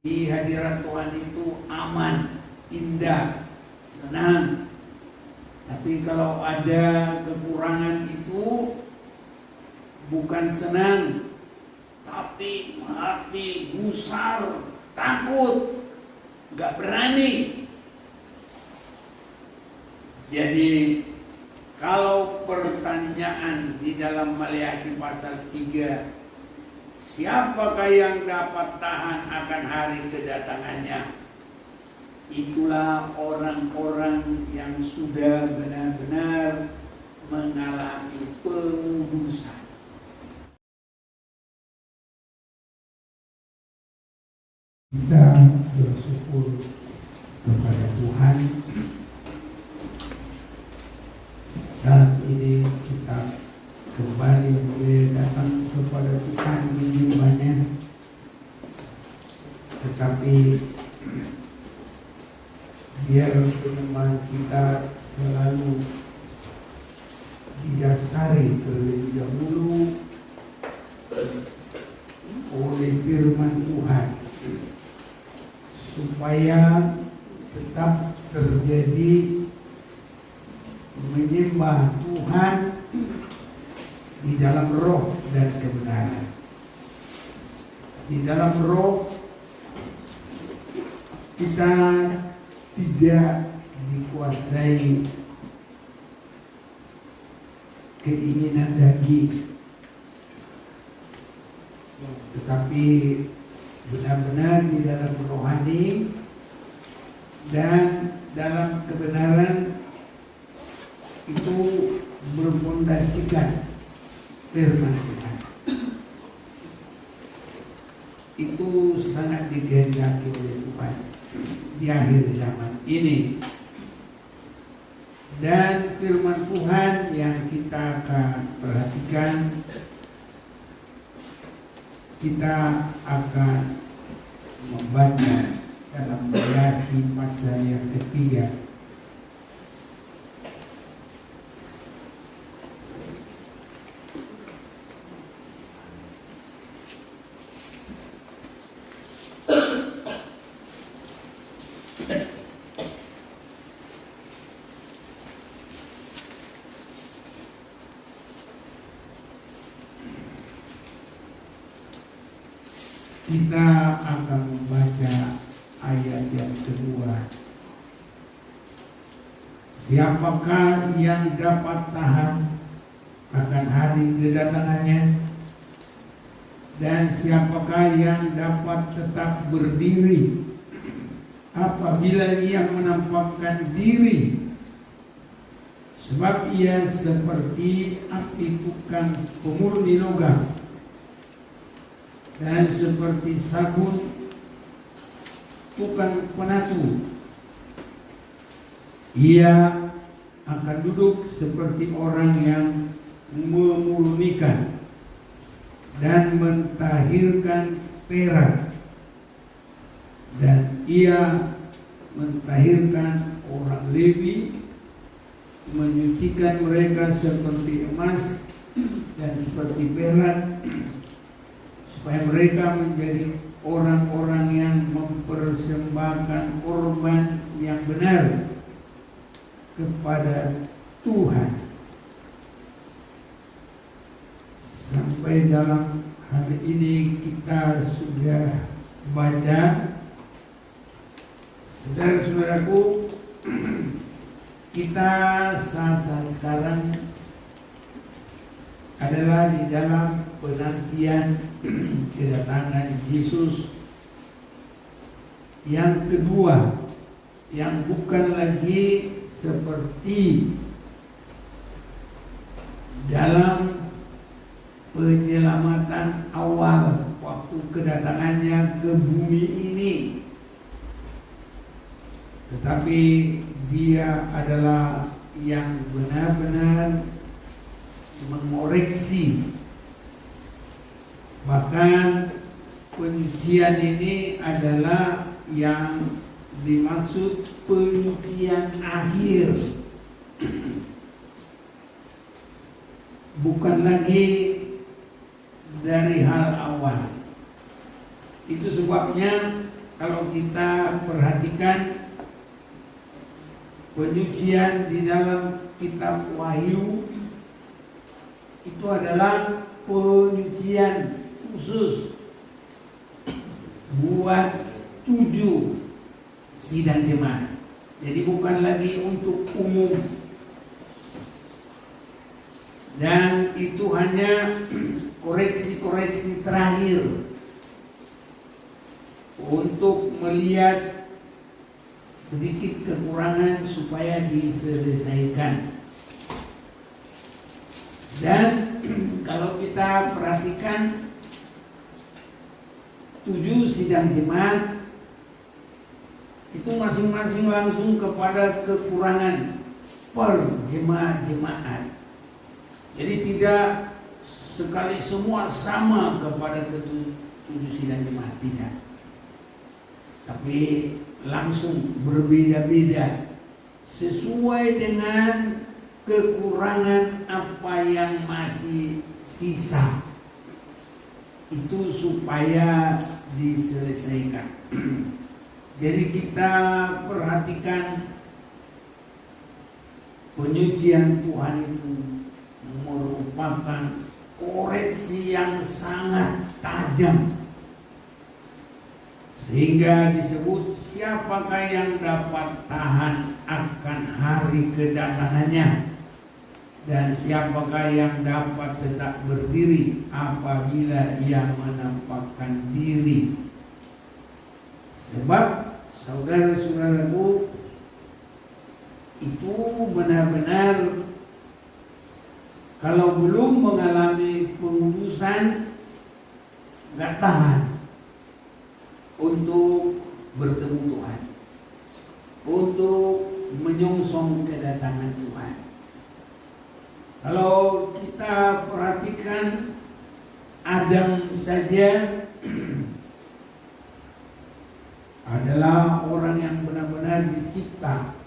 Di hadirat Tuhan itu aman, indah, senang. Tapi kalau ada kekurangan itu bukan senang, tapi hati gusar, takut, gak berani. Jadi kalau pertanyaan di dalam Maleakhi pasal 3, siapakah yang dapat tahan akan hari kedatangannya? Itulah orang-orang yang sudah benar-benar mengalami pengudusan. Kita bersyukur kepada Tuhan. Saat ini kita kembali boleh datang kepada Tuhan di jumlahnya, tetapi biar penyembahan kita selalu didasari terlebih dahulu oleh firman Tuhan, supaya tetap terjadi menyembah Tuhan di dalam roh dan kebenaran. Di dalam roh kita tidak dikuasai keinginan daging, tetapi benar-benar di dalam rohani dan dalam kebenaran itu berfondasikan firman Tuhan. Itu sangat dikehendaki oleh Tuhan di akhir zaman ini. Dan firman Tuhan yang kita akan perhatikan, kita akan membaca dalam Maleakhi pasal yang ketiga. Kita akan membaca ayat yang kedua. Siapakah yang dapat tahan akan hari kedatangannya? Dan siapakah yang dapat tetap berdiri apabila ia menampakkan diri? Sebab ia seperti api tukang pemurni logam, dan seperti sabun tukang penatu. Ia akan duduk seperti orang yang memurnikan dan mentahirkan perak, dan ia mentahirkan orang Lewi, menyucikan mereka seperti emas dan seperti perak, supaya mereka menjadi orang-orang yang mempersembahkan korban yang benar kepada Tuhan. Sampai dalam hari ini kita sudah baca, saudara-saudaraku, kita saat sekarang adalah di dalam penantian kedatangan Yesus yang kedua, yang bukan lagi seperti dalam penyelamatan awal waktu kedatangannya ke bumi ini, tetapi dia adalah yang benar-benar mengoreksi. Bahkan penyucian ini adalah yang dimaksud penyucian akhir, bukan lagi dari hal awal. Itu sebabnya kalau kita perhatikan penyucian di dalam kitab Wahyu itu adalah penyucian khusus buat 7 sidang jemaat. Jadi bukan lagi untuk umum. Dan itu hanya koreksi-koreksi terakhir untuk melihat sedikit kekurangan supaya diselesaikan. Dan kalau kita perhatikan 7 sidang jemaat itu masing-masing langsung kepada kekurangan per jemaat-jemaat. Jadi tidak sekali semua sama kepada 7 sidang jemaat, tidak. Tapi langsung berbeda-beda sesuai dengan kekurangan apa yang masih sisa. Itu supaya diselesaikan. Jadi kita perhatikan penyucian Tuhan itu merupakan koreksi yang sangat tajam, sehingga disebut siapakah yang dapat tahan akan hari kedatangannya, dan siapakah yang dapat tetap berdiri apabila ia menampakkan diri. Sebab saudara-saudaraku, itu benar-benar kalau belum mengalami pengudusan gak tahan untuk bertemu Tuhan, untuk menyongsong kedatangan Tuhan. Kalau kita perhatikan Adam saja adalah orang yang benar-benar dicipta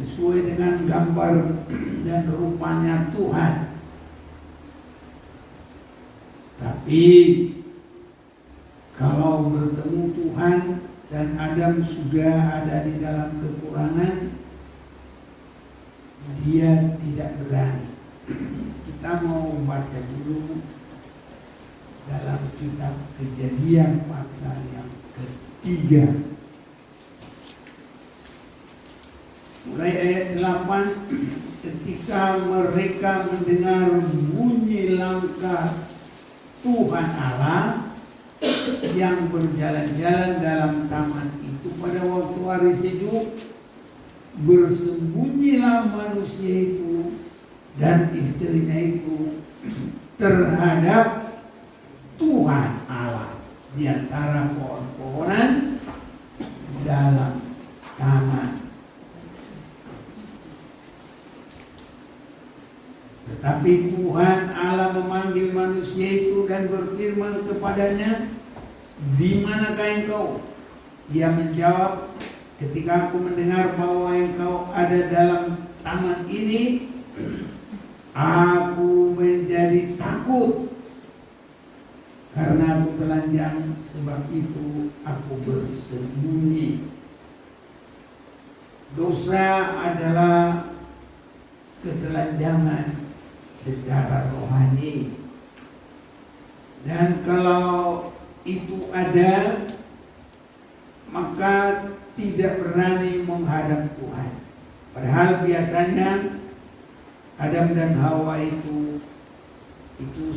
sesuai dengan gambar dan rupanya Tuhan. Tapi kalau bertemu Tuhan dan Adam sudah ada di dalam kekurangan, dia tidak berani. Kita mau baca dulu dalam kitab Kejadian pasal yang ketiga, mulai ayat 8. Ketika mereka mendengar bunyi langkah Tuhan Allah yang berjalan-jalan dalam taman itu pada waktu hari sejuk, bersembunyilah manusia itu dan istrinya itu terhadap Tuhan Allah di antara pohon-pohonan dalam taman. Tetapi Tuhan Allah memanggil manusia itu dan berfirman kepadanya, "Di manakah engkau?" Ia menjawab, "Ketika aku mendengar bahwa engkau ada dalam taman ini, aku menjadi takut karena aku telanjang, sebab itu aku bersembunyi." Dosa adalah ketelanjangan secara rohani, dan kalau itu ada, maka tidak berani menghadap Tuhan. Padahal biasanya Adam dan Hawa itu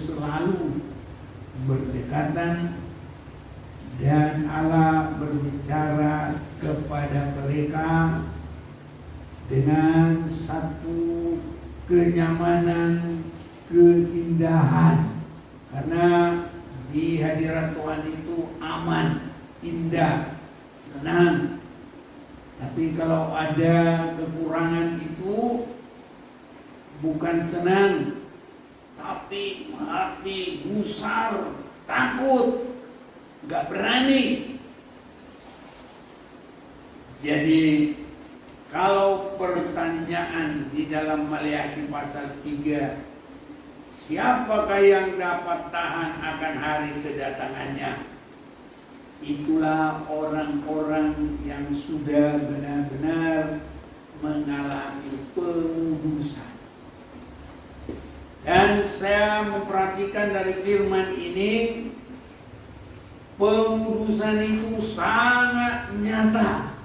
selalu berdekatan, dan Allah berbicara kepada mereka dengan satu kenyamanan, keindahan, karena di hadirat Tuhan itu aman, indah, senang. Tapi kalau ada kekurangan itu bukan senang, tapi hati gusar, takut, gak berani. Jadi kalau pertanyaan di dalam Maleakhi pasal 3, siapakah yang dapat tahan akan hari kedatangannya? itulah orang-orang yang sudah benar-benar mengalami pengudusan. Dan saya memperhatikan dari firman ini, pengudusan itu sangat nyata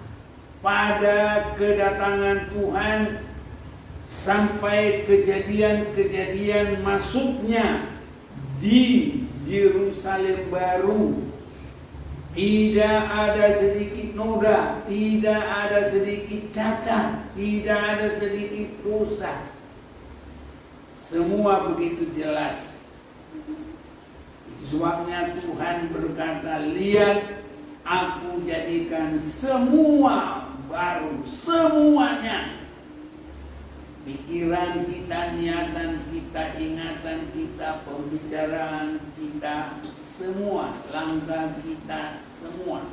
pada kedatangan Tuhan sampai kejadian-kejadian masuknya di Yerusalem baru. Tidak ada sedikit noda, tidak ada sedikit cacat, tidak ada sedikit dosa. Semua begitu jelas. Itu sebabnya Tuhan berkata, lihat, aku jadikan semua baru, semuanya. Pikiran kita, niatan kita, ingatan kita, pembicaraan kita, semua langkah kita, semua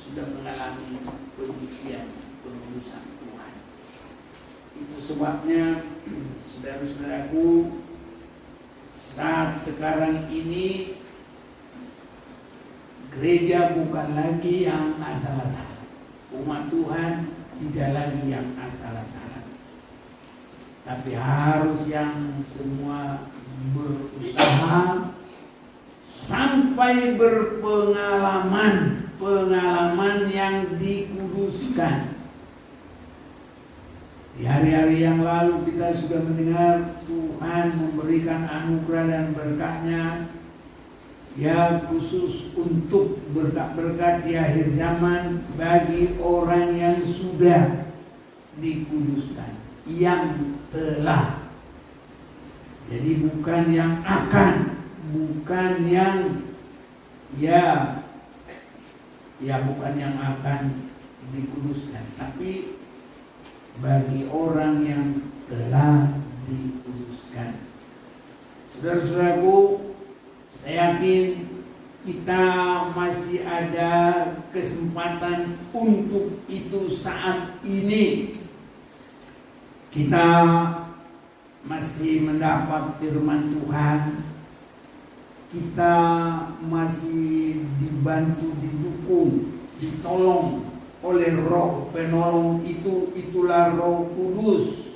sudah mengalami penyucian, pengudusan Tuhan. Itu sebabnya, saudara-saudaraku, saat sekarang ini gereja bukan lagi yang asal-asalan, umat Tuhan tidak lagi yang asal-asalan, tapi harus yang semua berusaha sampai pengalaman yang dikuduskan. Di hari-hari yang lalu kita sudah mendengar Tuhan memberikan anugerah dan berkatnya, ya, khusus untuk berkat-berkat di akhir zaman bagi orang yang sudah dikuduskan, yang telah. Jadi bukan yang akan, bukan yang bukan yang akan dikuduskan, tapi bagi orang yang telah dikuduskan. Saudara-saudaraku, saya yakin kita masih ada kesempatan untuk itu saat ini. Kita masih mendapat firman Tuhan, kita masih dibantu, didukung, ditolong oleh Roh penolong itulah Roh Kudus.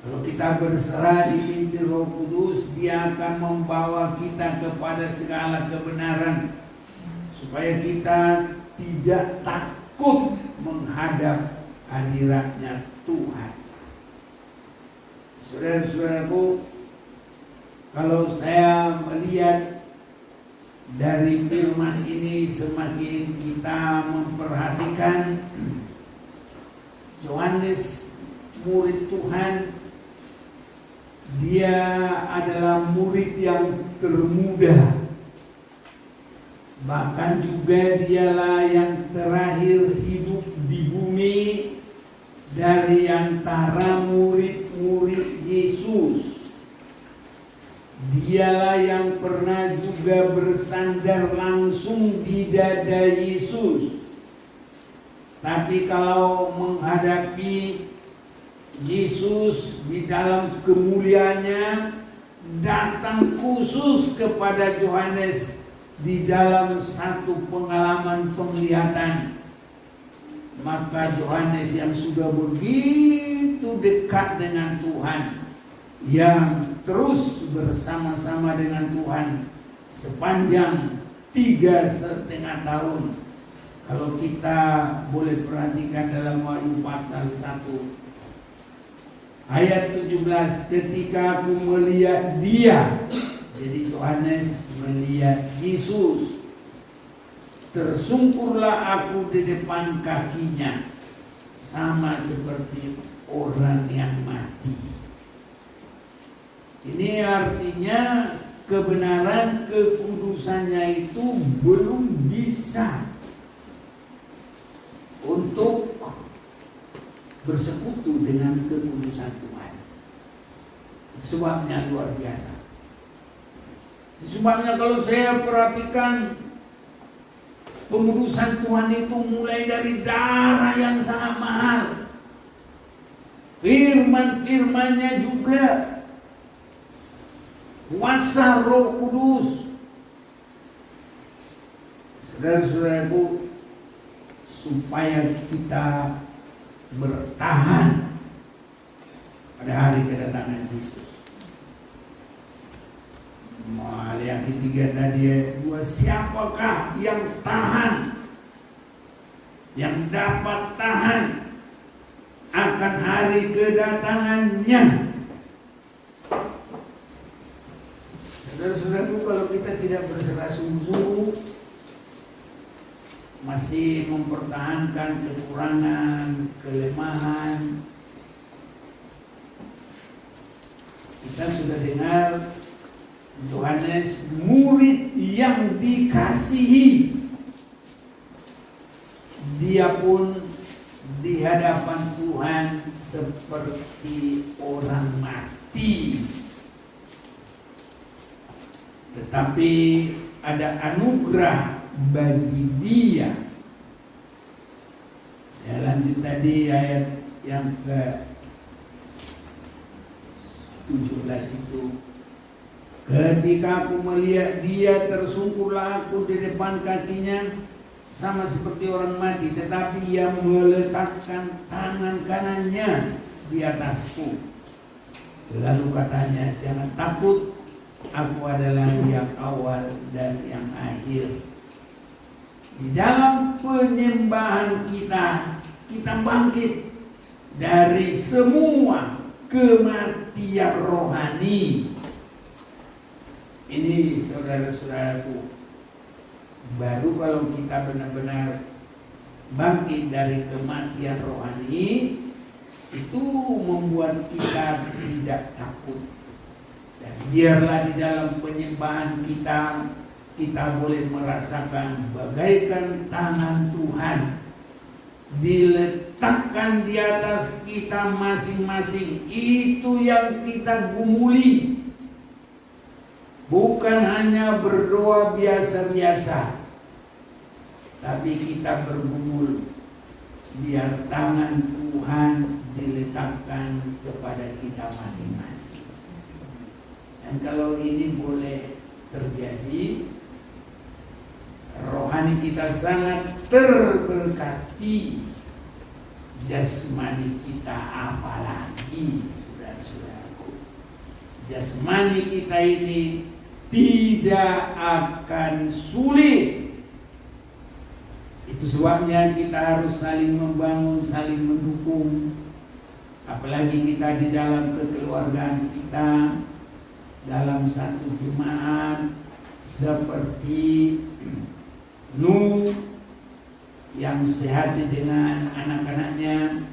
Kalau kita berserah dipimpin Roh Kudus, Dia akan membawa kita kepada segala kebenaran, supaya kita tidak takut menghadap hadiratnya Tuhan. Saudara-saudaraku, kalau saya melihat dari firman ini, semakin kita memperhatikan Yohanes, murid Tuhan, dia adalah murid yang termuda, bahkan juga dialah yang terakhir hidup di bumi dari antara murid-murid Yesus. Dialah yang pernah juga bersandar langsung di dada Yesus. Tapi kalau menghadapi Yesus di dalam kemuliaannya, datang khusus kepada Yohanes di dalam satu pengalaman penglihatan. Maka Yohanes yang sudah begitu dekat dengan Tuhan, yang terus bersama-sama dengan Tuhan sepanjang 3,5 tahun. Kalau kita boleh perhatikan dalam Wahyu pasal 1 ayat 17, ketika aku melihat Dia, jadi Yohanes melihat Yesus, tersungkurlah aku di depan kakinya, sama seperti orang yang mati. Ini artinya kebenaran kekudusannya itu belum bisa untuk bersekutu dengan kekudusan Tuhan. Sebabnya luar biasa. Sebabnya kalau saya perhatikan, pengudusan Tuhan itu mulai dari darah yang sangat mahal. Firman-firmannya juga, kuasa Roh Kudus. Saudara-saudaraku, supaya kita bertahan pada hari kedatangan Yesus. Yang ketiga tadi ayat 2, siapakah yang tahan, yang dapat tahan akan hari kedatangannya? Saudara-saudaraku, kalau kita tidak berserah sungguh-sungguh, masih mempertahankan kekurangan, kelemahan, kita sudah dengar Yohanes, murid yang dikasihi, dia pun di hadapan Tuhan seperti orang mati. Tetapi ada anugerah bagi dia. Saya lanjut tadi ayat yang ke 17 itu. Ketika aku melihat dia, tersungkurlah aku di depan kakinya, sama seperti orang mati, tetapi ia meletakkan tangan kanannya di atasku. Lalu katanya, jangan takut, aku adalah yang awal dan yang akhir. Di dalam penyembahan kita, kita bangkit dari semua kematian rohani. Ini saudara-saudaraku, baru kalau kita benar-benar bangkit dari kematian rohani, itu membuat kita tidak takut. Dan biarlah di dalam penyembahan kita, kita boleh merasakan bagaikan tangan Tuhan diletakkan di atas kita masing-masing. Itu yang kita gumuli. Bukan hanya berdoa biasa-biasa, tapi kita bergumul biar tangan Tuhan diletakkan kepada kita masing-masing. Dan kalau ini boleh terjadi, rohani kita sangat terberkati, jasmani kita apalagi, saudara-saudaraku. Jasmani kita ini tidak akan sulit. Itu sebabnya kita harus saling membangun, saling mendukung. Apalagi kita di dalam kekeluargaan kita, dalam satu jemaat, seperti Nuh yang sehati dengan anak-anaknya,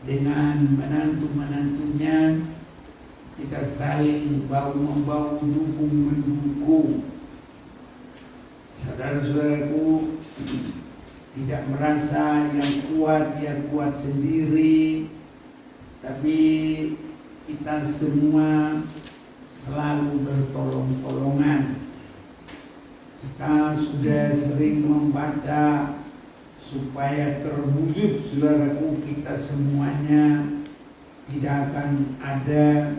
dengan menantu-menantunya. Kita saling bahu-membahu, dukung-mendukung. Saudara-saudaraku, tidak merasa yang kuat sendiri, tapi kita semua selalu bertolong-tolongan. Kita sudah sering membaca supaya terwujud, saudaraku, kita semuanya tidak akan ada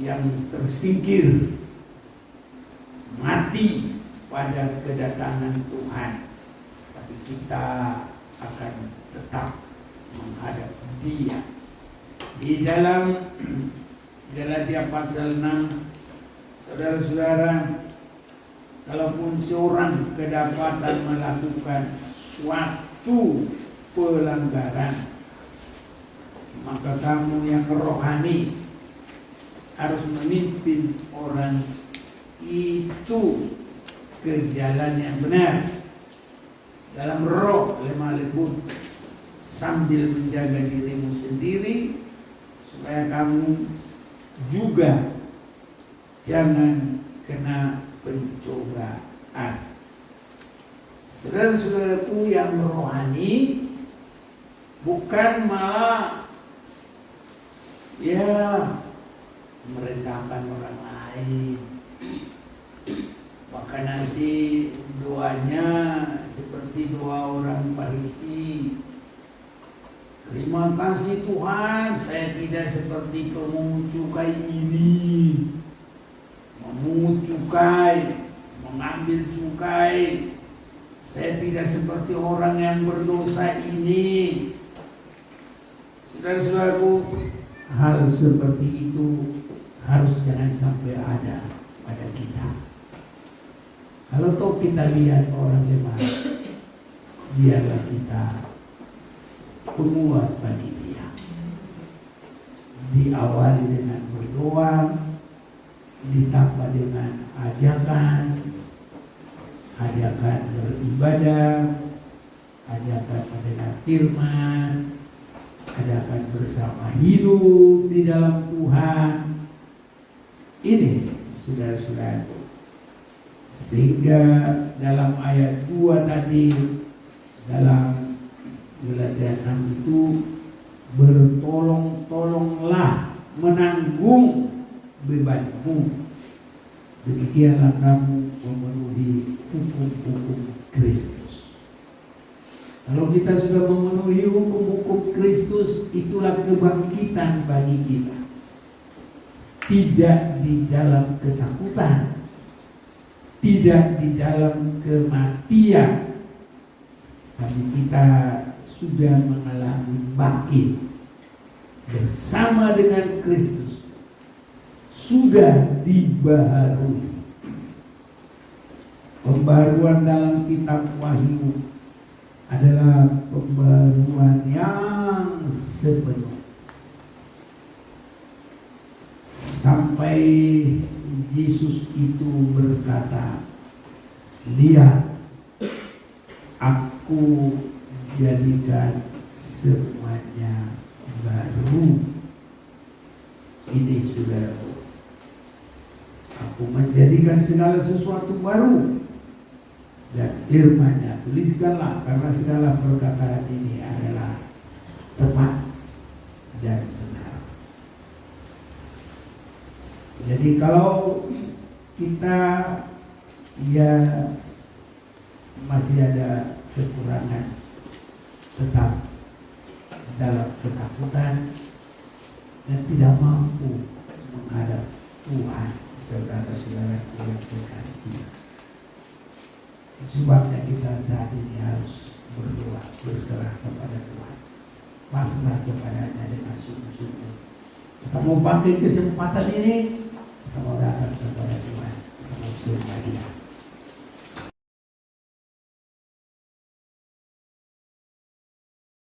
yang tersingkir mati pada kedatangan Tuhan, tapi kita akan tetap menghadap Dia. Di dalam Galatia pasal 6, saudara-saudara, kalaupun seorang kedapatan melakukan suatu pelanggaran, maka kamu yang rohani harus memimpin orang itu ke jalan yang benar dalam roh lemah lembut, sambil menjaga dirimu sendiri supaya kamu juga jangan kena pencobaan. Saudara-saudaraku yang rohani bukan malah merendahkan orang lain, bahkan nanti doanya seperti doa orang Farisi. Terima kasih Tuhan, saya tidak seperti pemungut cukai ini, memungut cukai, mengambil cukai Saya tidak seperti orang yang berdosa ini. Saudara-saudaraku, hal seperti itu harus jangan sampai ada pada kita. Kalau toh kita lihat orang lemah, biarlah kita penguat bagi dia. Diawali dengan berdoa, ditambah dengan ajakan beribadah, ajakan mendengar firman, ajakan bersama hidup di dalam Tuhan. Ini saudara-saudara, sehingga dalam ayat 2 tadi, dalam Galatia 6 itu, bertolong-tolonglah menanggung bebanmu, demikianlah kamu memenuhi hukum-hukum Kristus. Kalau kita sudah memenuhi hukum-hukum Kristus, itulah kebangkitan bagi kita. Tidak di dalam ketakutan, tidak di dalam kematian, tapi kita sudah mengalami bangkit bersama dengan Kristus, sudah dibaharui. Pembaruan dalam kitab Wahyu adalah pembaruan yang sepenuh. Sampai Yesus itu berkata, lihat, aku jadikan semuanya baru. Ini saudaraku, aku menjadikan segala sesuatu baru. Dan firman-Nya, tuliskanlah, karena segala perkataan ini adalah tepat dan benar. Jadi kalau kita masih ada kekurangan, tetap dalam ketakutan dan tidak mampu menghadap Tuhan, saudara-saudara yang terkasih. Sebabnya kita saat ini harus berdoa, berserah kepada Tuhan, pasrah kepadanya dengan sungguh-sungguh. Kita mau pakai kesempatan ini